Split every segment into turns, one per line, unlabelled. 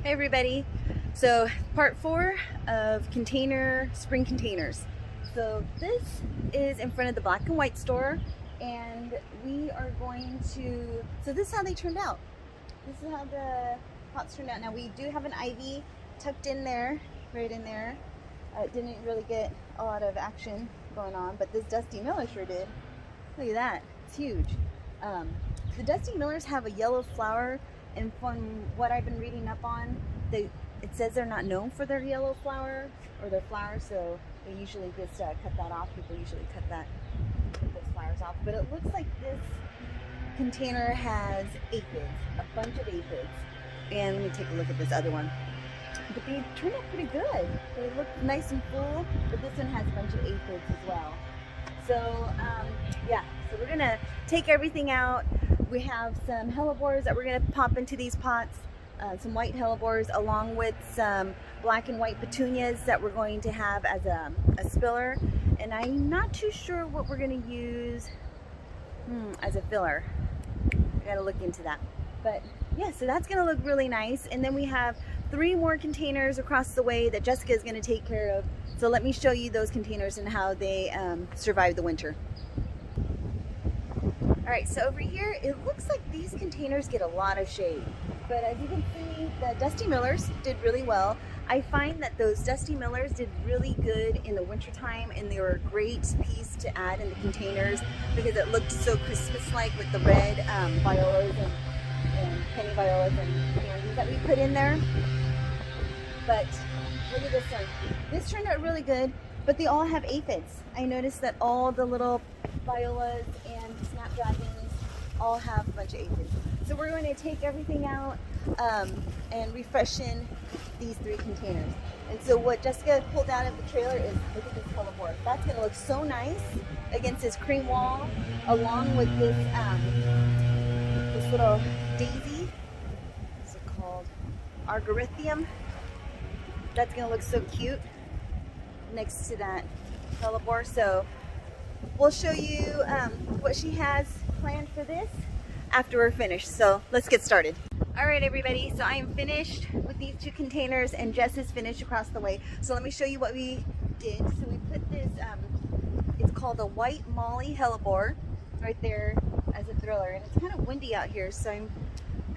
Hey everybody. So part 4 of spring containers. So this is in front of the Black and White store, and we are going to, so this is how they turned out. This is how the pots turned out. Now we do have an ivy tucked in there, right in there. It didn't really get a lot of action going on, but this Dusty Miller sure did. Look at that, it's huge. The Dusty Millers have a yellow flower, and from what I've been reading up on, it says they're not known for their yellow flower or their flowers, so they usually just cut that off. People usually cut those flowers off. But it looks like this container has aphids, a bunch of aphids. And let me take a look at this other one. But they turned out pretty good. They look nice and full, but this one has a bunch of aphids as well. So yeah, so we're gonna take everything out. We have some hellebores that we're gonna pop into these pots, some white hellebores along with some black and white petunias that we're going to have as a spiller. And I'm not too sure what we're gonna use as a filler. I gotta look into that. But yeah, so that's gonna look really nice. And then we have 3 more containers across the way that Jessica is gonna take care of. So let me show you those containers and how they survive the winter. All right, so over here, it looks like these containers get a lot of shade. But as you can see, the Dusty Millers did really well. I find that those Dusty Millers did really good in the wintertime, and they were a great piece to add in the containers because it looked so Christmas-like with the red violas and penny violas and pansies that we put in there. But look at this one. This turned out really good, but they all have aphids. I noticed that all the little violas and snapdragons all have a bunch of aphids. So we're going to take everything out and refreshen these 3 containers. And so what Jessica pulled out of the trailer is, look at this hellebore. That's going to look so nice against this cream wall, along with this this little daisy. What's it called? Argyrithium. That's going to look so cute next to that hellebore. So we'll show you what she has planned for this after we're finished. So let's get started. All right, everybody, so I am finished with these 2 containers and Jess is finished across the way. So let me show you what we did. So we put this, it's called a white molly hellebore right there as a thriller. And it's kind of windy out here, so I'm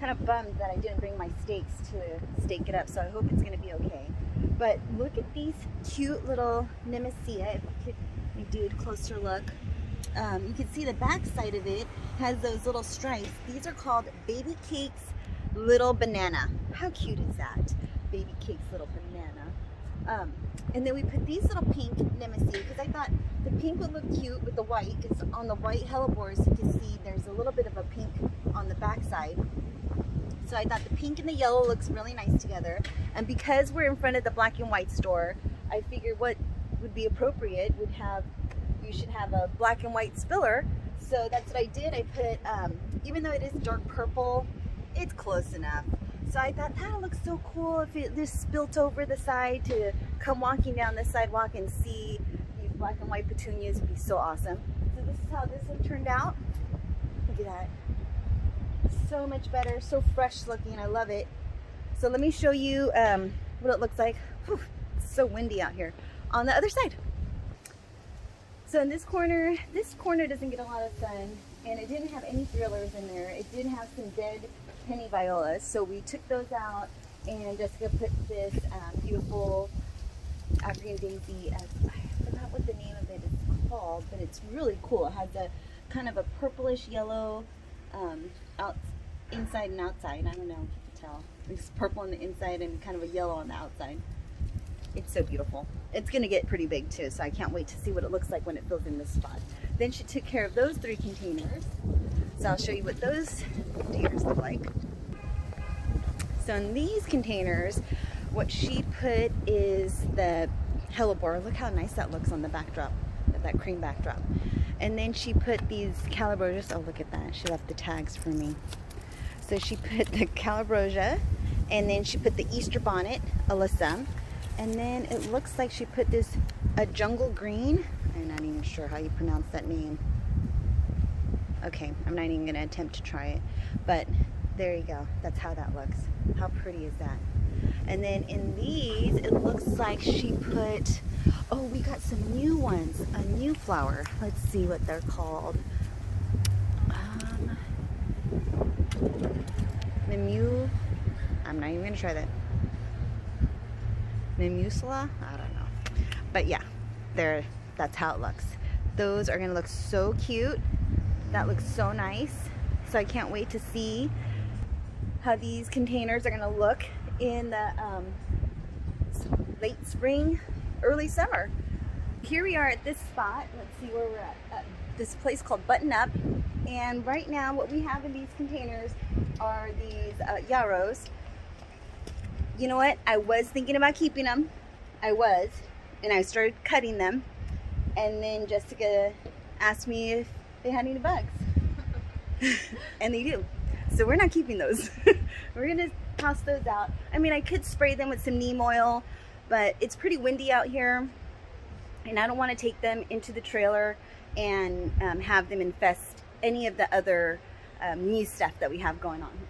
kind of bummed that I didn't bring my stakes to stake it up. So I hope it's gonna be okay. But look at these cute little Nemesia. If you do a closer look, you can see the back side of it has those little stripes. These are called Baby Cakes Little Banana. How cute is that? Baby Cakes Little Banana. And then we put these little pink Nemesia because I thought the pink would look cute with the white, because on the white hellebores you can see there's a little bit of a pink on the back side. So I thought the pink and the yellow looks really nice together. And because we're in front of the Black and White store, I figured what would be appropriate would have, you should have a black and white spiller. So that's what I did. I put, even though it is dark purple, it's close enough. So I thought that would look so cool if it just spilt over the side to come walking down the sidewalk and see these black and white petunias. Would be so awesome. So this is how this one turned out. Look at that. So much better, so fresh looking. I love it. So let me show you what it looks like. Whew, it's so windy out here. On the other side. So in this corner doesn't get a lot of sun, and it didn't have any thrillers in there. It did have some dead penny violas, so we took those out, and Jessica put this beautiful African daisy, I forgot what the name of it is called, but it's really cool. It has a kind of a purplish yellow inside and outside. I don't know if you can tell. It's purple on the inside and kind of a yellow on the outside. It's so beautiful. It's gonna get pretty big too, so I can't wait to see what it looks like when it fills in this spot. Then she took care of those 3 containers. So I'll show you what those containers look like. So in these containers, what she put is the hellebore. Look how nice that looks on the backdrop, that cream backdrop. And then she put these calabrosias. Oh, look at that. She left the tags for me. So she put the calabrosia, and then she put the Easter bonnet, Alyssa. And then it looks like she put this, a jungle green. I'm not even sure how you pronounce that name. Okay, I'm not even gonna attempt to try it. But there you go. That's how that looks. How pretty is that? And then in these, it looks like she put, oh, we got some new ones, a new flower. Let's see what they're called. I'm not even gonna try that. Mimusula? I don't know. But yeah, that's how it looks. Those are gonna look so cute. That looks so nice. So I can't wait to see how these containers are gonna look in the late spring, early summer. Here we are at this spot. Let's see where we're at this place called Button Up. And right now what we have in these containers are these yarrows. You know what? I was thinking about keeping them. And I started cutting them. And then Jessica asked me if they had any bugs. And they do. So we're not keeping those. We're gonna toss those out. I mean, I could spray them with some neem oil, but it's pretty windy out here. And I don't want to take them into the trailer and have them infest any of the other new stuff that we have going on here.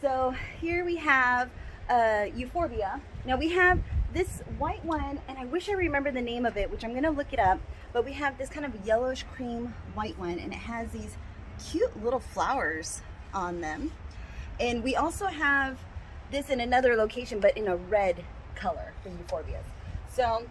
So here we have Euphorbia. Now we have this white one, and I wish I remember the name of it, which I'm gonna look it up, but we have this kind of yellowish cream white one, and it has these cute little flowers on them. And we also have this in another location, but in a red color for Euphorbias. So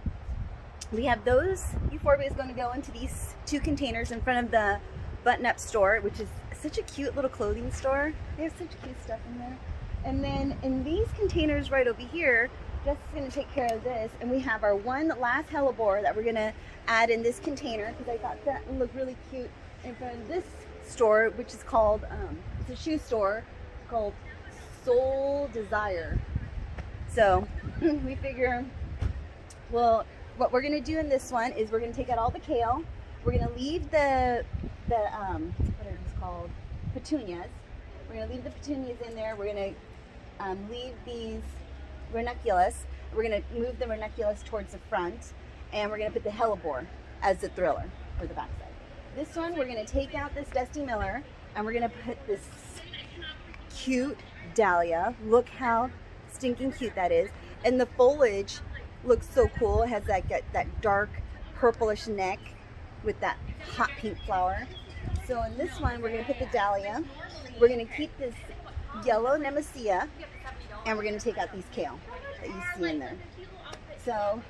we have those Euphorbias going to go into these 2 containers in front of the Button Up store, which is such a cute little clothing store. They have such cute stuff in there. And then in these containers right over here, Jessica's going to take care of this, and we have our one last hellebore that we're going to add in this container, because I thought that would look really cute in front of this store, which is called, it's a shoe store called Soul Desire. So we figure, well, what we're going to do in this one is we're going to take out all the kale. We're going to leave the what are these called? Petunias. We're going to leave the petunias in there. We're going to leave these ranunculus. We're going to move the ranunculus towards the front, and we're going to put the hellebore as the thriller for the backside. This one, we're going to take out this Dusty Miller, and we're going to put this cute dahlia. Look how stinking cute that is. And the foliage looks so cool. It has that dark purplish neck with that hot pink flower. So in this one, we're going to put the dahlia. We're going to keep this yellow nemesia, and we're going to take out these kale that you see in there. So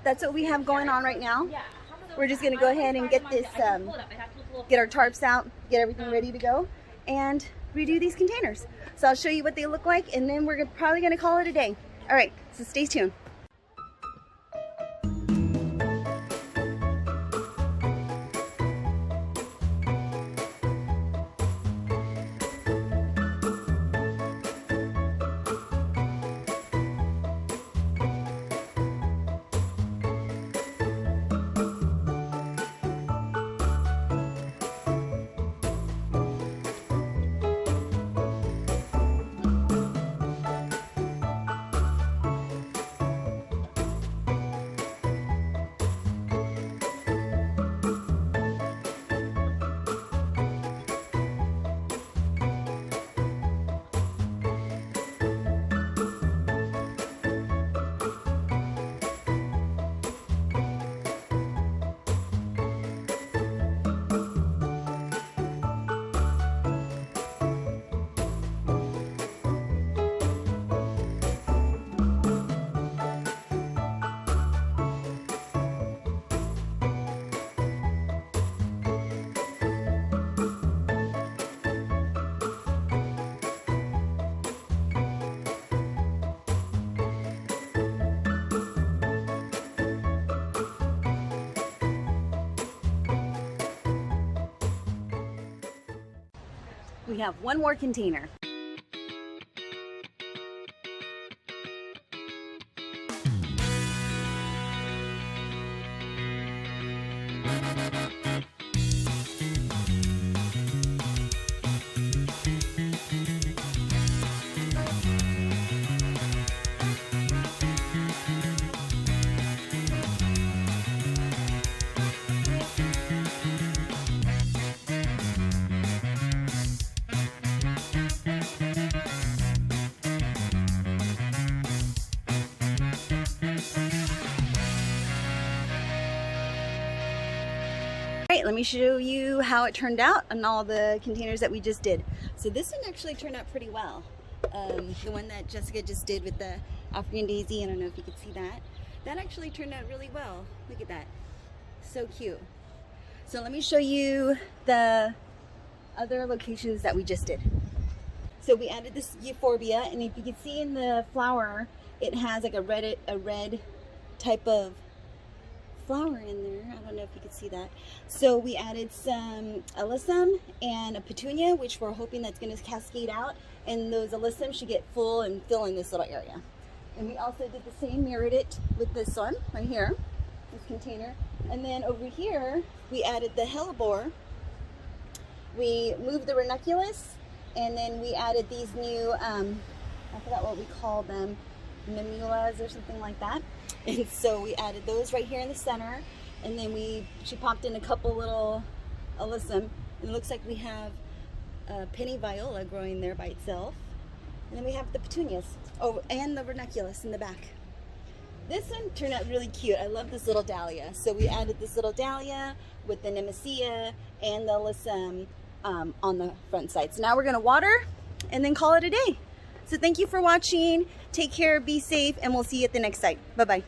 that's what we have going on right now. We're just going to go ahead and get this, get our tarps out, get everything ready to go, and redo these containers. So I'll show you what they look like, and then we're probably going to call it a day. All right, so stay tuned. We have one more container. right, let me show you how it turned out on all the containers that we just did. So this one actually turned out pretty well. The one that Jessica just did with the African daisy, I don't know if you could see that. That actually turned out really well. Look at that. So cute. So let me show you the other locations that we just did. So we added this euphorbia, and if you can see in the flower, it has like a red type of flower in there. I don't know if you can see that. So we added some alyssum and a petunia, which we're hoping that's going to cascade out, and those alyssum should get full and fill in this little area. And we also did the same, mirrored it with this one right here, this container. And then over here, we added the hellebore. We moved the ranunculus, and then we added these new, I forgot what we call them, mimulas or something like that. And so we added those right here in the center. And then she popped in a couple little alyssum. And it looks like we have a penny viola growing there by itself. And then we have the petunias. Oh, and the ranunculus in the back. This one turned out really cute. I love this little dahlia. So we added this little dahlia with the nemesia and the alyssum on the front side. So now we're gonna water and then call it a day. So thank you for watching. Take care, be safe, and we'll see you at the next site. Bye-bye.